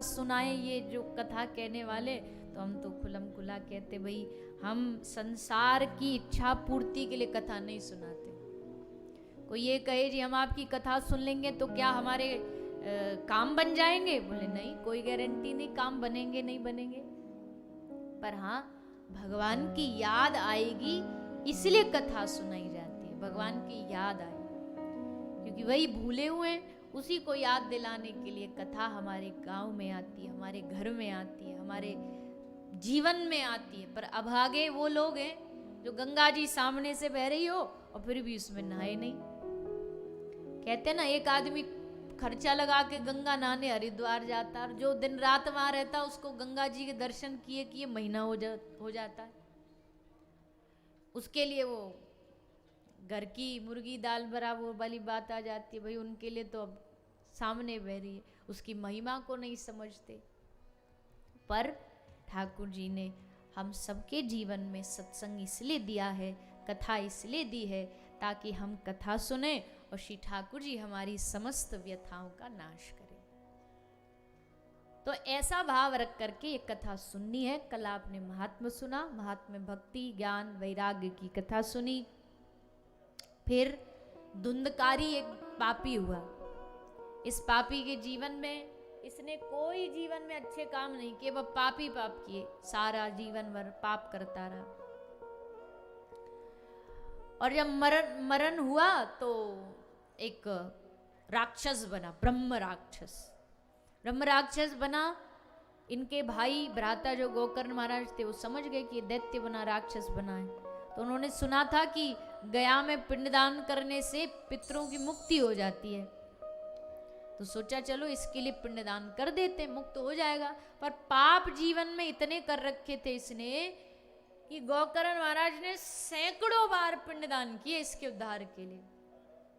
सुनाए ये जो कथा कहने वाले, तो हम तो खुलम खुला कहते भाई हम संसार की इच्छा पूर्ति के लिए कथा नहीं सुनाते। कोई ये कहे जी हम आपकी कथा सुन लेंगे तो क्या हमारे काम बन जाएंगे, बोले नहीं, कोई गारंटी नहीं काम बनेंगे नहीं बनेंगे, पर हाँ भगवान की याद आएगी इसलिए कथा सुनाई जाती है। भगवान की याद आए क्योंकि वही भूले हुए हैं, उसी को याद दिलाने के लिए कथा हमारे गांव में आती है, हमारे घर में आती है, हमारे जीवन में आती है। पर अभागे वो लोग हैं जो गंगा जी सामने से बह रही हो और फिर भी उसमें नहाए नहीं। कहते ना एक आदमी खर्चा लगा के गंगा नहाने हरिद्वार जाता, और जो दिन रात वहां रहता उसको गंगा जी के दर्शन किए किए महीना हो जाता है। उसके लिए वो घर की मुर्गी दाल बराबर वाली बात आ जाती है, भाई उनके लिए तो अब सामने बह रही है, उसकी महिमा को नहीं समझते। पर ठाकुर जी ने हम सबके जीवन में सत्संग इसलिए दिया है, कथा इसलिए दी है ताकि हम कथा सुने और श्री ठाकुर जी हमारी समस्त व्यथाओं का नाश करें। तो ऐसा भाव रख करके ये कथा सुननी है। कल आपने महात्मा सुना, महात्मा भक्ति ज्ञान वैराग्य की कथा सुनी। फिर धुंधकारी एक पापी हुआ। इस पापी के जीवन में इसने कोई जीवन में अच्छे काम नहीं किए, वह पाप ही पाप किए, सारा जीवन भर पाप करता रहा। और जब मरण हुआ तो एक राक्षस बना, ब्रह्म राक्षस। ब्रह्म राक्षस बना। इनके भाई भ्राता जो गोकर्ण महाराज थे वो समझ गए कि ये दैत्य बना, राक्षस बना है, तो उन्होंने सुना था कि गया में पिंडदान करने से पितरों की मुक्ति हो जाती है, तो सोचा चलो इसके लिए पिंडदान कर देते, मुक्त हो जाएगा। पर पाप जीवन में इतने कर रखे थे इसने कि गोकर्ण महाराज ने सैकड़ों बार पिंडदान किए इसके उद्धार के लिए,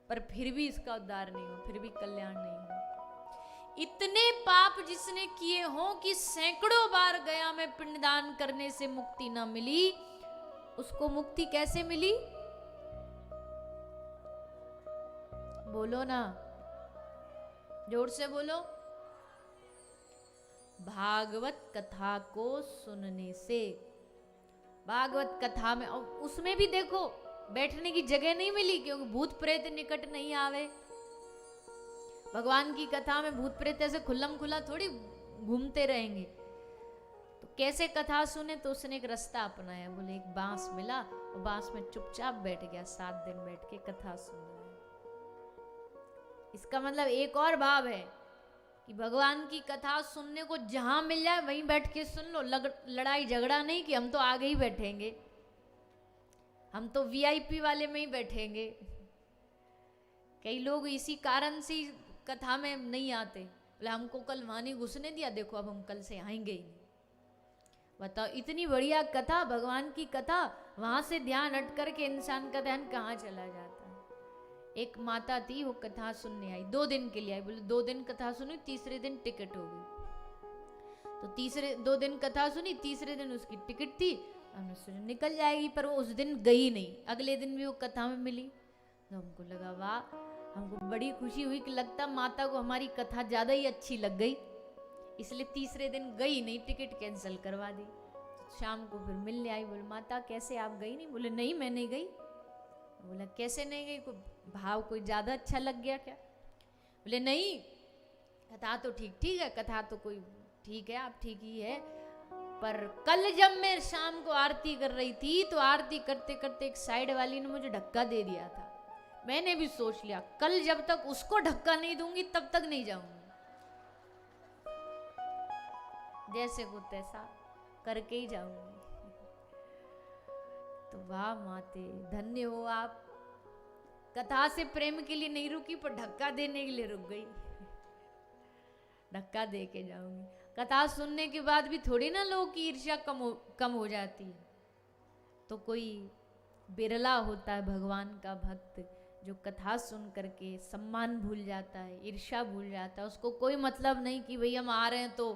पर फिर भी इसका उद्धार नहीं हुआ, फिर भी कल्याण नहीं हुआ। इतने पाप जिसने किए हों कि सैकड़ों बार गया में पिंडदान करने से मुक्ति न मिली, उसको मुक्ति कैसे मिली? बोलो ना, जोर से बोलो। भागवत कथा को सुनने से। भागवत कथा में, और उसमें भी देखो बैठने की जगह नहीं मिली क्योंकि भूत प्रेत निकट नहीं आवे। भगवान की कथा में भूत प्रेत ऐसे खुल्लम खुला थोड़ी घूमते रहेंगे, तो कैसे कथा सुने? तो उसने एक रास्ता अपनाया, बोले एक बांस मिला और बांस में चुपचाप बैठ गया, 7 दिन बैठ के कथा सुन रहा है। इसका मतलब एक और भाव है कि भगवान की कथा सुनने को जहां मिल जाए वहीं बैठ के सुन लो। लड़ाई झगड़ा नहीं कि हम तो आगे ही बैठेंगे, हम तो वीआईपी वाले में ही बैठेंगे। कई लोग इसी कारण से कथा में नहीं आते, बोले हमको कल वहां नहीं घुसने दिया, देखो अब हम कल से आएंगे ही नहीं। बताओ, इतनी बढ़िया कथा, भगवान की कथा, वहां से ध्यान हट करके इंसान का ध्यान कहाँ चला जाता है। एक माता थी, वो कथा सुनने आई, 2 दिन के लिए आई, बोले 2 दिन कथा सुनी, तीसरे दिन टिकट हो गई। तो 2 दिन कथा सुनी, तीसरे दिन उसकी टिकट थी, हमने सोचा निकल जाएगी, पर वो उस दिन गई नहीं, अगले दिन भी वो कथा में मिली। तो हमको लगा वाह, हमको बड़ी खुशी हुई कि लगता माता को हमारी कथा ज़्यादा ही अच्छी लग गई, इसलिए तीसरे दिन गई नहीं, टिकट कैंसिल करवा दी। तो शाम को फिर मिलने आई, बोले माता कैसे आप गई नहीं? बोले नहीं मैं नहीं गई। बोला कैसे नहीं गई, कोई भाव कोई ज़्यादा अच्छा लग गया क्या? बोले नहीं, कथा तो ठीक ठीक है, कथा तो कोई ठीक है, आप ठीक ही है, पर कल जब मैं शाम को आरती कर रही थी तो आरती करते करते एक साइड वाली ने मुझे धक्का दे दिया था। मैंने भी सोच लिया कल जब तक उसको धक्का नहीं दूंगी तब तक नहीं जाऊंगी, जैसे को तैसा करके ही जाऊंगी। तो वाह माते, धन्य हो आप, कथा से प्रेम के लिए नहीं रुकी पर धक्का देने के लिए रुक गई। धक्का दे के जाऊंगी। कथा सुनने के बाद भी थोड़ी ना लोगों की ईर्ष्या कम हो जाती है। तो कोई बिरला होता है भगवान का भक्त जो कथा सुन करके सम्मान भूल जाता है, ईर्ष्या भूल जाता है। उसको कोई मतलब नहीं कि भाई हम आ रहे हैं तो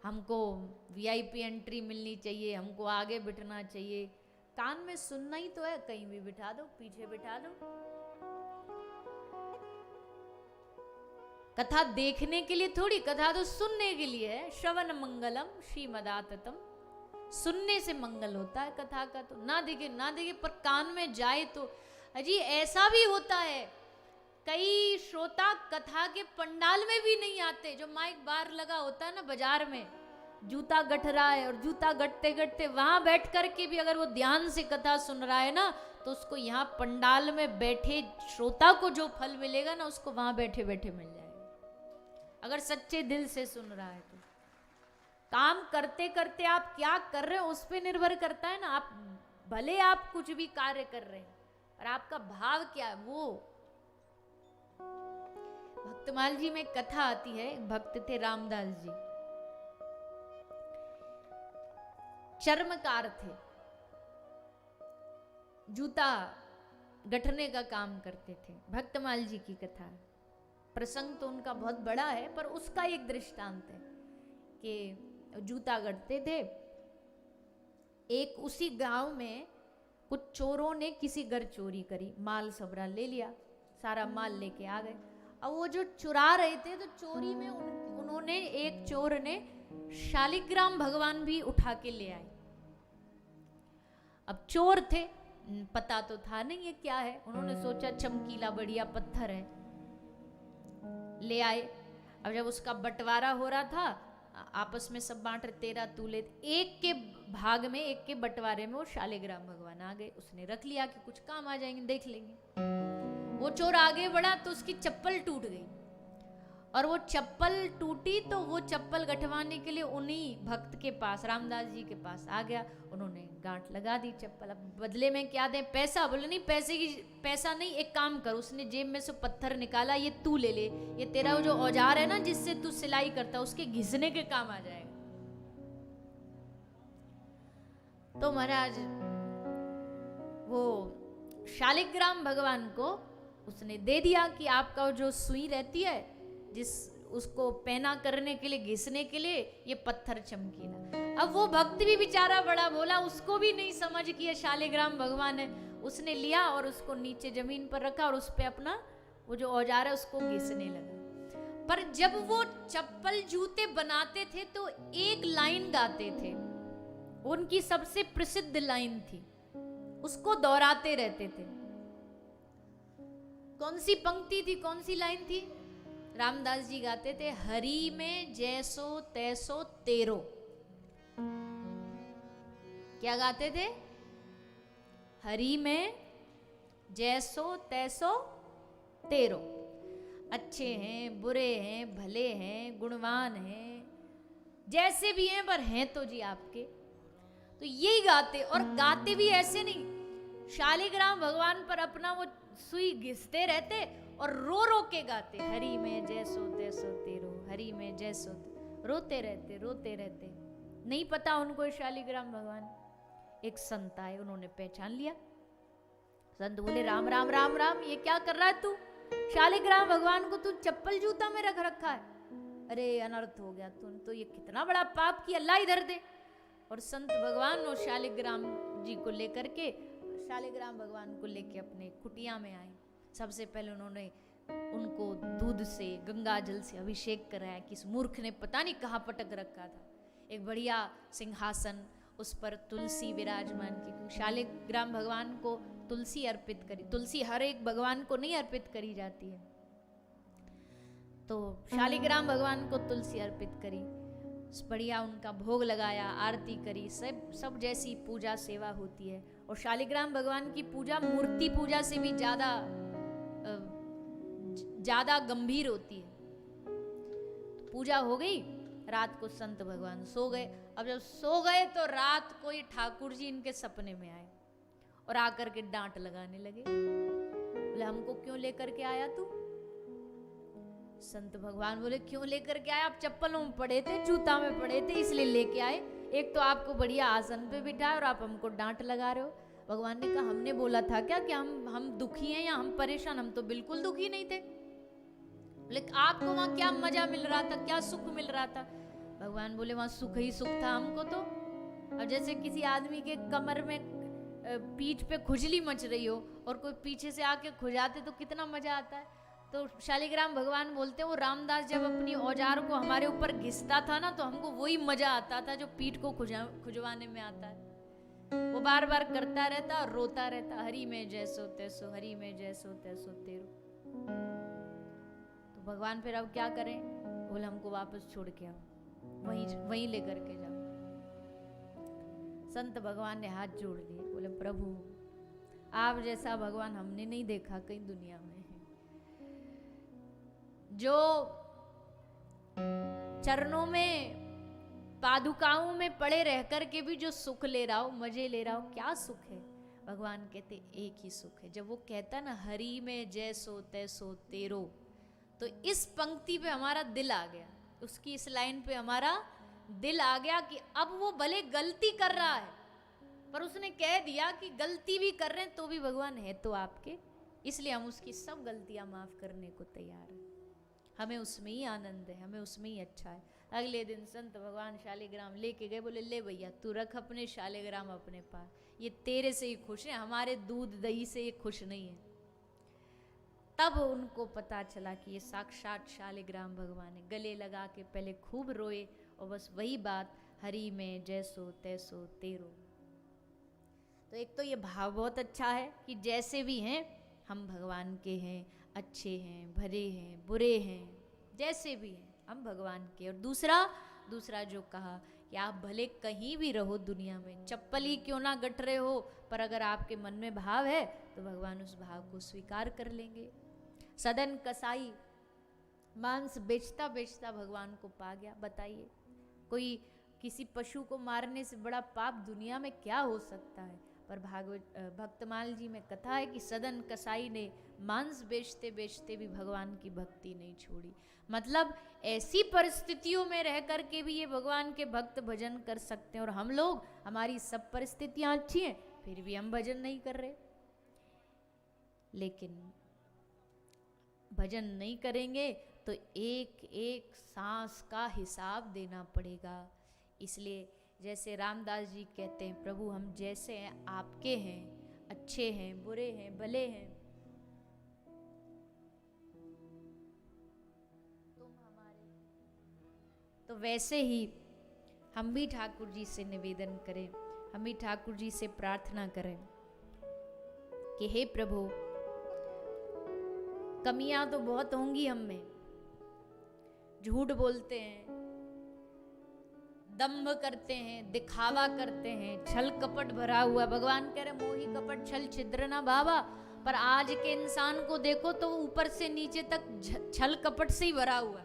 हमको वीआईपी एंट्री मिलनी चाहिए, हमको आगे बिठना चाहिए। कान में सुनना ही तो है, कहीं भी बिठा दो, पीछे बिठा दो। कथा देखने के लिए थोड़ी, कथा तो सुनने के लिए है। श्रवण मंगलम श्रीमदाततम, सुनने से मंगल होता है कथा का। तो ना देखे पर कान में जाए तो। अजी ऐसा भी होता है, कई श्रोता कथा के पंडाल में भी नहीं आते। जो माइक बार लगा होता है ना बाजार में, जूता गठ रहा है और जूता गठते गठते वहां बैठ करके भी अगर वो ध्यान से कथा सुन रहा है ना, तो उसको यहाँ पंडाल में बैठे श्रोता को जो फल मिलेगा ना, उसको वहां बैठे बैठे मिल जाएगा, अगर सच्चे दिल से सुन रहा है तो। काम करते करते आप क्या कर रहे हो उस पर निर्भर करता है ना। आप भले आप कुछ भी कार्य कर रहे हैं और आपका भाव क्या है वो। भक्तमाल जी में कथा आती है, भक्त थे रामदास जी, चर्मकार थे, जूता गठने का काम करते थे। भक्तमाल जी की कथा है। प्रसंग तो उनका बहुत बड़ा है, पर उसका एक दृष्टांत है कि जूता गढ़ते थे। एक उसी गांव में कुछ चोरों ने किसी घर चोरी करी, माल सबरा ले लिया, सारा माल लेके आ गए। अब वो जो चुरा रहे थे तो चोरी में उन्होंने, एक चोर ने शालिग्राम भगवान भी उठा के ले आए। अब चोर थे, पता तो था नहीं ये क्या है, उन्होंने सोचा चमकीला बढ़िया पत्थर है, ले आए। अब जब उसका बंटवारा हो रहा था, आपस में सब बांट रहे, तेरा तू ले, एक के भाग में, एक के बंटवारे में वो शालिग्राम भगवान आ गए। उसने रख लिया कि कुछ काम आ जाएंगे, देख लेंगे। वो चोर आगे बढ़ा तो उसकी चप्पल टूट गई, और वो चप्पल टूटी तो वो चप्पल गठवाने के लिए उन्हीं भक्त के पास, रामदास जी के पास आ गया। उन्होंने गांठ लगा दी चप्पल। अब बदले में क्या दें? पैसा। बोले नहीं, पैसा नहीं, एक काम कर। उसने जेब में से पत्थर निकाला, ये तू ले ले, ये तेरा जो औजार है ना जिससे तू सिलाई करता, उसके घिसने के काम आ जाएगा। तो महाराज वो शालिग्राम भगवान को उसने दे दिया कि आपका जो सुई रहती है, जिस उसको पहना करने के लिए, घिसने के लिए, ये पत्थर चमकीला। अब वो भक्त भी बेचारा बड़ा भोला, उसको भी नहीं समझ कि ये शालिग्राम भगवान है। उसने लिया और उसको नीचे जमीन पर रखा और उस पे अपना वो जो औजार है उसको घिसने लगा। पर जब वो चप्पल जूते बनाते थे तो एक लाइन गाते थे, उनकी सबसे प्रसिद्ध लाइन थी, उसको दोहराते रहते थे। कौन सी पंक्ति थी, कौन सी लाइन थी? रामदास जी गाते थे, हरि में जैसो तैसो तेरो। क्या गाते थे? हरि में जैसो तैसो तेरो। अच्छे हैं, बुरे हैं, भले हैं, गुणवान हैं, जैसे भी हैं, पर हैं तो जी आपके। तो यही गाते, और गाते भी ऐसे नहीं, शालिग्राम भगवान पर अपना वो सुई घिसते रहते और रो रो के गाते, हरि में जैसो तैसो तेरो, हरि में जैसो। रोते रहते। नहीं पता उनको शालिग्राम भगवान। एक संत आए, उन्होंने पहचान लिया। संत बोले, राम राम राम राम, ये क्या कर रहा है तू? शालिग्राम भगवान को तू चप्पल जूता में रख रखा है। अरे अनर्थ हो गया, तू तो ये कितना बड़ा पाप किया, अल्लाह इधर दे। और संत भगवान और शालिग्राम जी को लेकर के, शालिग्राम भगवान को लेके अपने कुटिया में आए। सबसे पहले उन्होंने उनको दूध से, गंगा जल से अभिषेक कराया कि इस मूर्ख ने पता नहीं कहाँ पटक रखा था। एक बढ़िया सिंहासन, उस पर तुलसी विराजमान की। शालिग्राम भगवान को तुलसी अर्पित करी। तुलसी हर एक भगवान को नहीं अर्पित करी जाती है, तो शालिग्राम भगवान को तुलसी अर्पित करी। बढ़िया उनका भोग लगाया, आरती करी, सब जैसी पूजा सेवा होती है। और शालिग्राम भगवान की पूजा मूर्ति पूजा से भी ज्यादा गंभीर होती है। पूजा हो गई, रात को संत भगवान सो गए। अब जब सो गए तो रात को ही ठाकुर जी इनके सपने में आए और आकर के डांट लगाने लगे। बोले, हमको क्यों लेकर के आया तू? संत भगवान बोले, क्यों लेकर के आया? आप चप्पलों में पड़े थे, जूता में पड़े थे, इसलिए लेके आए। एक तो आपको बढ़िया आसन पे बिठाया और आप हमको डांट लगा रहे हो। भगवान ने कहा, हमने बोला था क्या कि हम दुखी हैं या हम परेशान? हम तो बिल्कुल दुखी नहीं थे। लेकिन आपको वहां क्या मजा मिल रहा था, क्या सुख मिल रहा था? भगवान बोले, वहां सुख ही सुख था हमको तो। और जैसे किसी आदमी के कमर में, पीठ पे खुजली मच रही हो और कोई पीछे से आके खुजाते तो कितना मजा आता है। तो शालिग्राम भगवान बोलते हैं वो रामदास जब अपनी औजार को हमारे ऊपर घिसता था ना, तो हमको वही मजा आता था जो पीठ को खुजवाने में आता है। वो बार बार करता रहता और रोता रहता, हरि में जैसो तैसो, हरि में जैसो तैसो तेरो। तो भगवान फिर अब क्या करें, बोले हमको वापस छोड़ के आओ, वहीं लेकर के जाओ। संत भगवान ने हाथ जोड़ लिए, बोले प्रभु आप जैसा भगवान हमने नहीं देखा कहीं दुनिया में, जो चरणों में पादुकाओं में पड़े रहकर के भी जो सुख ले रहा हो, मजे ले रहा हो, क्या सुख है। भगवान कहते एक ही सुख है। जब वो कहता ना हरि में जैसो तैसो तेरो, तो इस पंक्ति पे हमारा दिल आ गया, उसकी इस लाइन पे हमारा दिल आ गया कि अब वो भले गलती कर रहा है, पर उसने कह दिया कि गलती भी कर रहे हैं तो भी भगवान है तो आपके, इसलिए हम उसकी सब गलतियां माफ करने को तैयार हैं। हमें उसमें ही आनंद है, हमें उसमें ही अच्छा है। अगले दिन संत भगवान शालिग्राम लेके गए, बोले ले भैया तू रख अपने शालिग्राम अपने पास, ये तेरे से ही खुश है, हमारे दूध दही से ये खुश नहीं है। तब उनको पता चला कि ये साक्षात शालिग्राम भगवान है। गले लगा के पहले खूब रोए और बस वही बात, हरि में जैसो तैसो तेरो। तो एक तो ये भाव बहुत अच्छा है कि जैसे भी हैं हम भगवान के हैं, अच्छे हैं, भले हैं, बुरे हैं, जैसे भी हैं हम भगवान के। और दूसरा जो कहा कि आप भले कहीं भी रहो दुनिया में, चप्पल ही क्यों ना गट रहे हो, पर अगर आपके मन में भाव है तो भगवान उस भाव को स्वीकार कर लेंगे। सदन कसाई मांस बेचता बेचता भगवान को पा गया। बताइए कोई किसी पशु को मारने से बड़ा पाप दुनिया में क्या हो सकता है। पर भागवत भक्तमाल जी में कथा है कि सदन कसाई ने मांस बेचते बेचते भी भगवान की भक्ति नहीं छोड़ी। मतलब ऐसी परिस्थितियों में रह कर के भी ये भगवान के भक्त भजन कर सकते हैं, और हम लोग, हमारी सब परिस्थितियां अच्छी हैं फिर भी हम भजन नहीं कर रहे। लेकिन भजन नहीं करेंगे तो एक एक सांस का हिसाब देना पड़ेगा। इसलिए जैसे रामदास जी कहते हैं, प्रभु हम जैसे हैं आपके हैं, अच्छे हैं, बुरे हैं, भले हैं, तुम हमारे। तो वैसे ही हम भी ठाकुर जी से निवेदन करें, हम भी ठाकुर जी से प्रार्थना करें कि हे प्रभु, कमियां तो बहुत होंगी हम में, झूठ बोलते हैं, दंभ करते हैं, दिखावा करते हैं, छल कपट भरा हुआ। भगवान कह रहे मोही कपट छल छिद्र ना भावा। पर आज के इंसान को देखो तो ऊपर से नीचे तक छल कपट से ही भरा हुआ,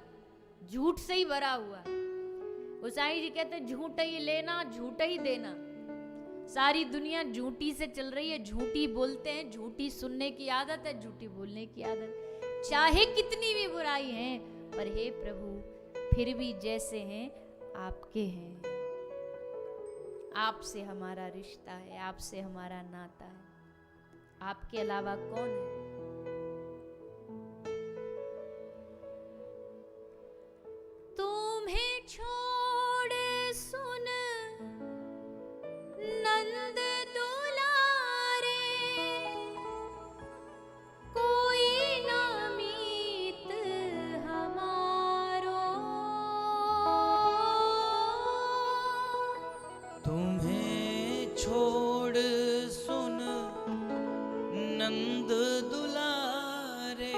झूठ से ही भरा हुआ। गोसाई जी कहते झूठ ही लेना झूठ ही देना। सारी दुनिया झूठी से चल रही है, झूठी बोलते हैं, झूठी सुनने की आदत है, झूठी बोलने की आदत, चाहे कितनी भी बुराई है। पर हे प्रभु फिर भी जैसे हैं आपके हैं, आपसे हमारा रिश्ता है, आपसे हमारा नाता है, आपके अलावा कौन है। तुम्हें छोड़ सुन नंद दुलारे, कोई ना मीत हमारो। तुम्हें छोड़ सुन नंद दुलारे,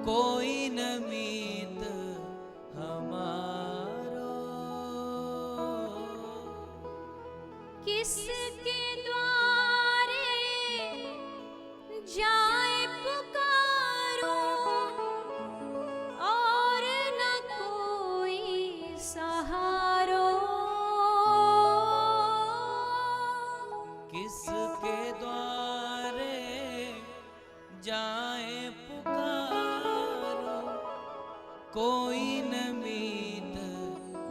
कोई न मीत हमारो। किसके द्वारे जाए पुकारो, और न कोई सहारो। किसके द्वारे जाए पुकारो, कोई न मीत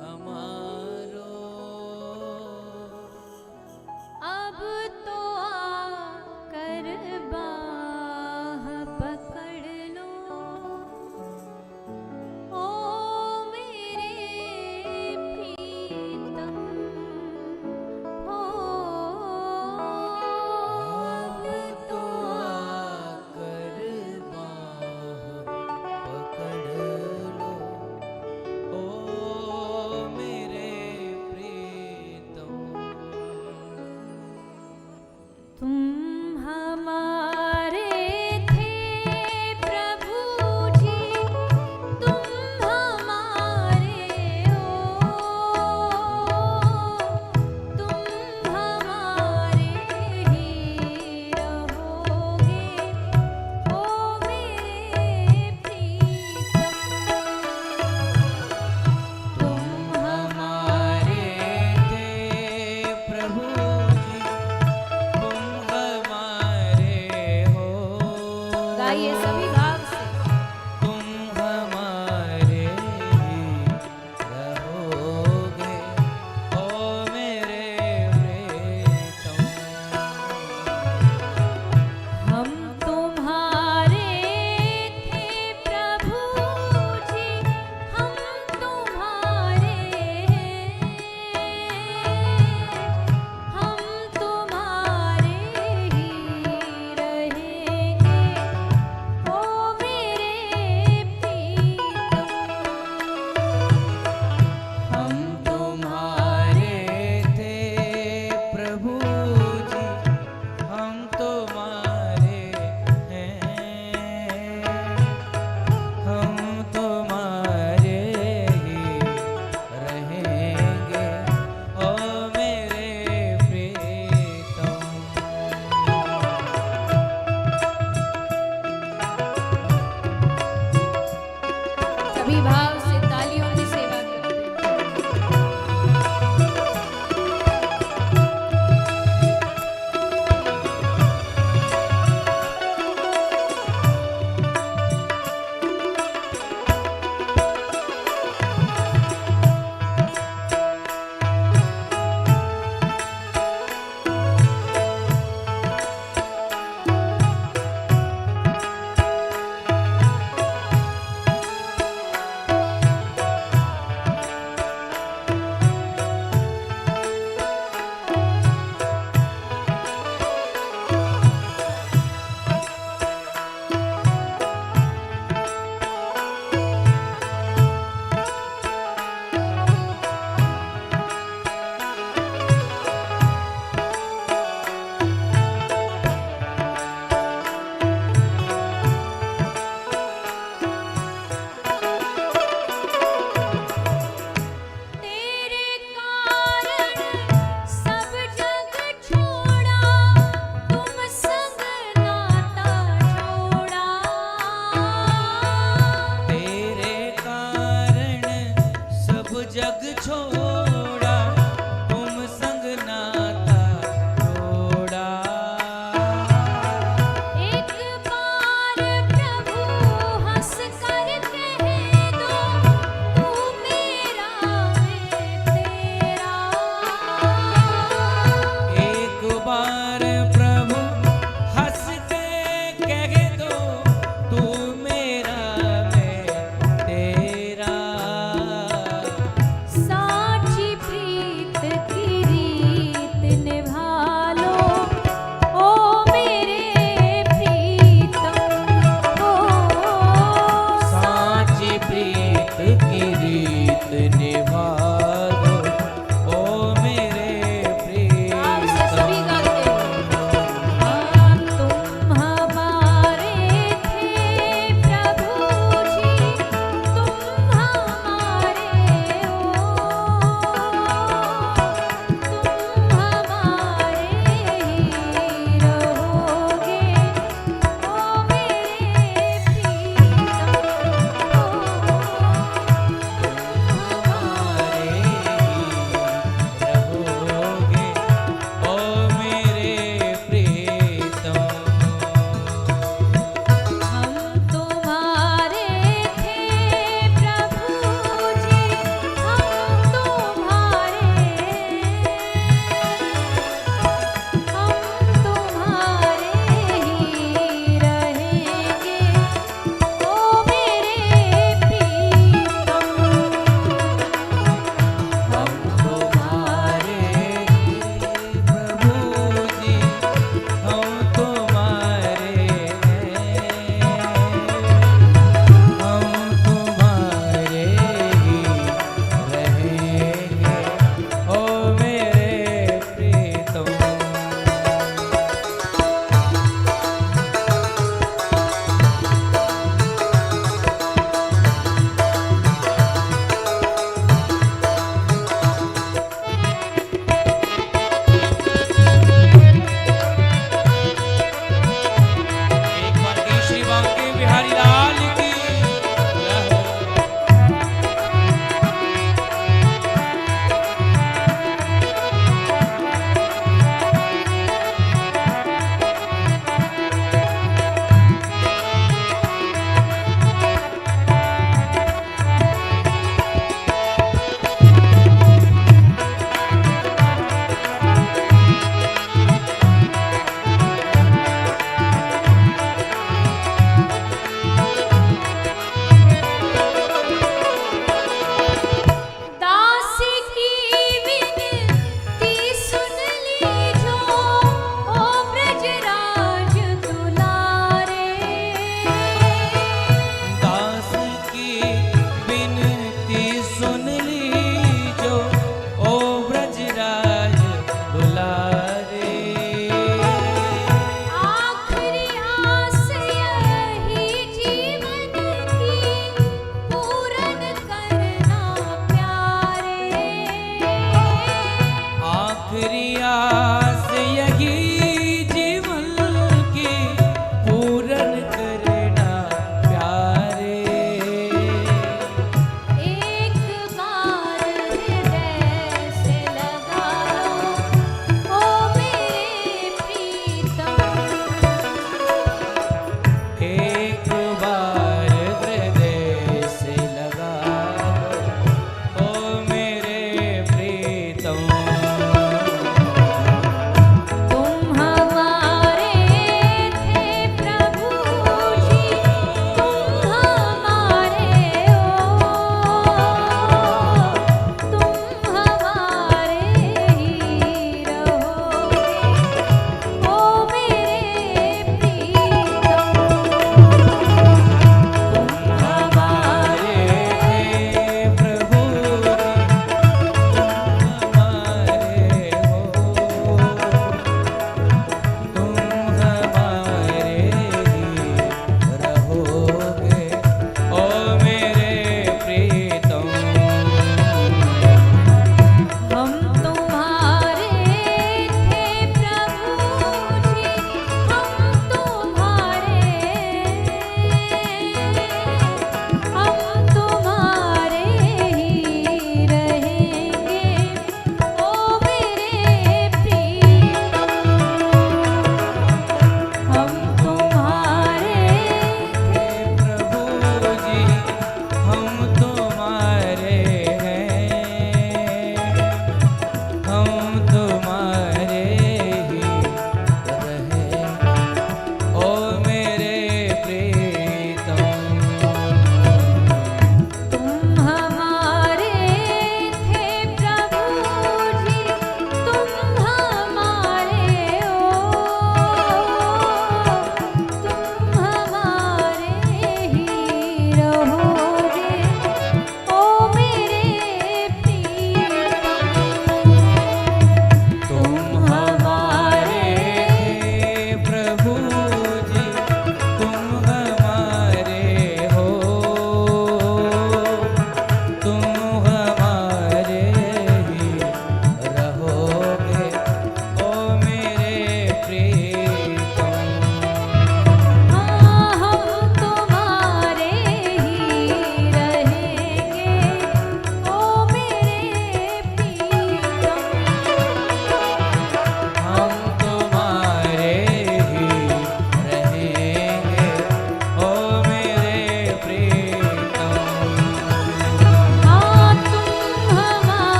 हमारो।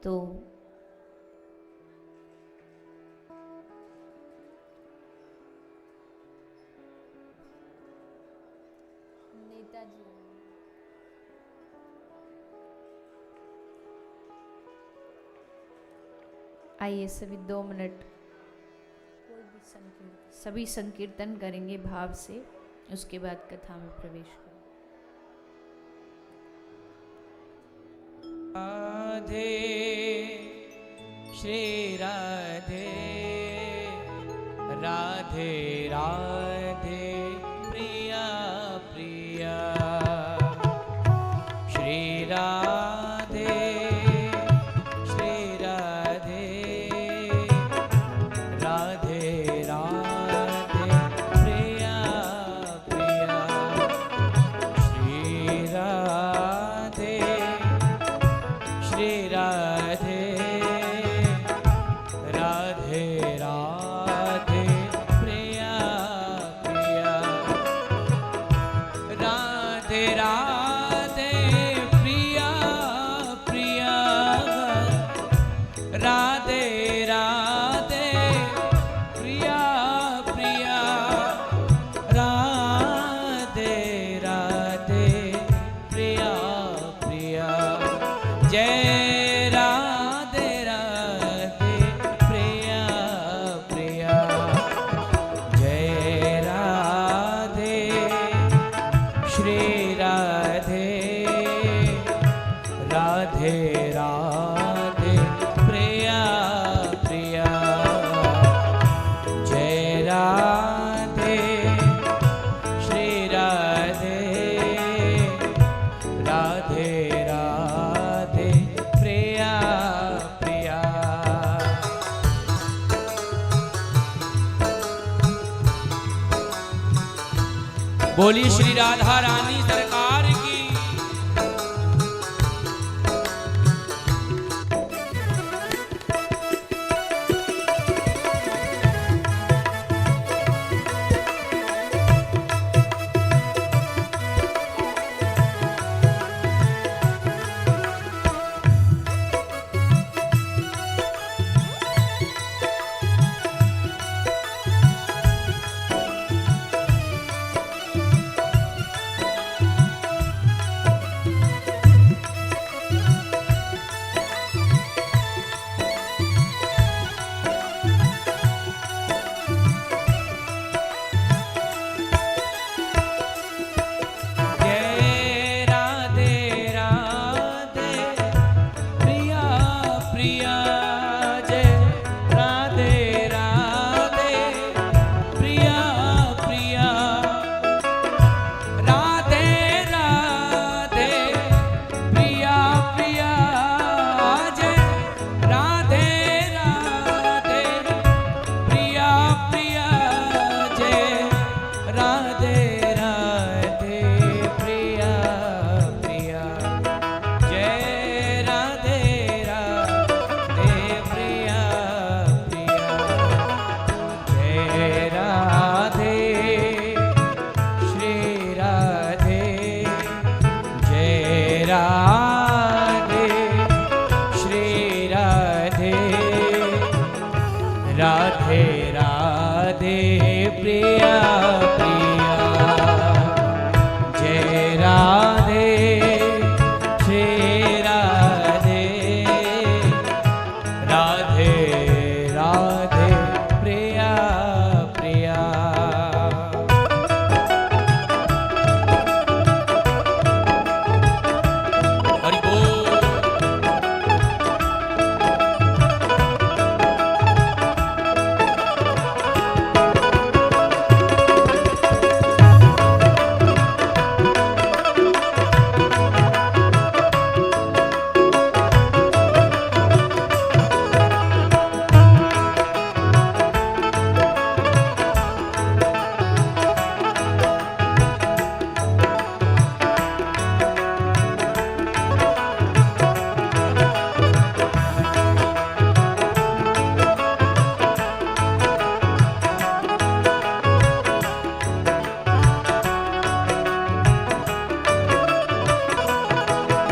तो नेताजी आइए सभी 2 मिनट कोई भी सभी संकीर्तन करेंगे भाव से, उसके बाद कथा में प्रवेश करें। राधे श्री राधे राधे राधे प्रिया प्रिया श्री राधे श्री राधे राधे राधे प्रिया प्रिया श्री राधे श्री राधे राधे राधे प्रिया प्रिया राधे राधे प्रिया प्रिया राधे राधे प्रिया प्रिया राधे राधे प्रिया प्रिया जय राधे राधे प्रिया प्रिया जय राधे श्री राधे राधे राधे प्रिया प्रिया जय राधे श्री राधे राधे राधे प्रिया प्रिया बोली श्री राधा रानी सरकार की। जय राधे राधे प्रिया प्रिया जय राधे राधे प्रिया प्रिया राधे राधे प्रिया प्रिया जय राधे राधे प्रिया प्रिया जय राधे राधे प्रिया प्रिया जय राधे राधे प्रिया प्रिया जय राधे श्री राधे जय राधे श्री राधे राधे राधे प्रिया प्रिया जय राधे श्री राधे राधे राधे प्रिया प्रिया हरि बोल।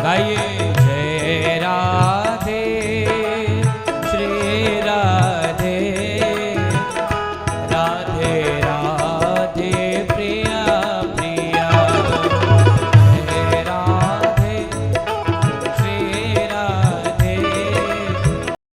गाइए